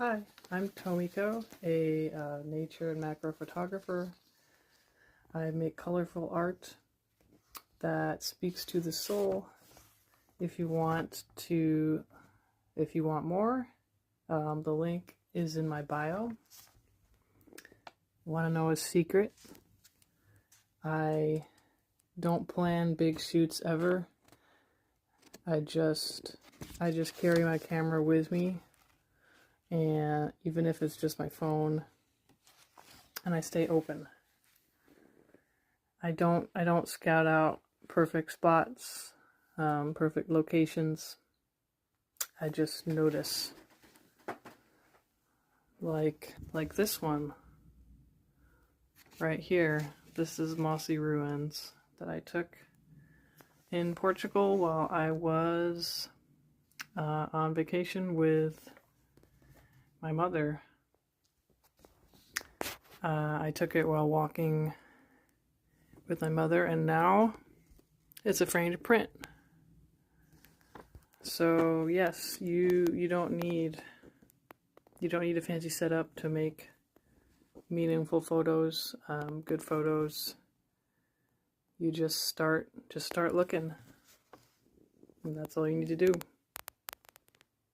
Hi, I'm Tomiko, a nature and macro photographer. I make colorful art that speaks to the soul. If you want more, the link is in my bio. Want to know a secret? I don't plan big shoots ever. I just carry my camera with me, and even if it's just my phone, and I stay open. I don't scout out perfect spots, perfect locations. I just notice, like this one right here. This is mossy ruins that I took in Portugal while I was on vacation with my mother. I took it while walking with my mother, and now it's a framed print. So yes, you don't need a fancy setup to make meaningful photos, good photos. You just start looking, and that's all you need to do.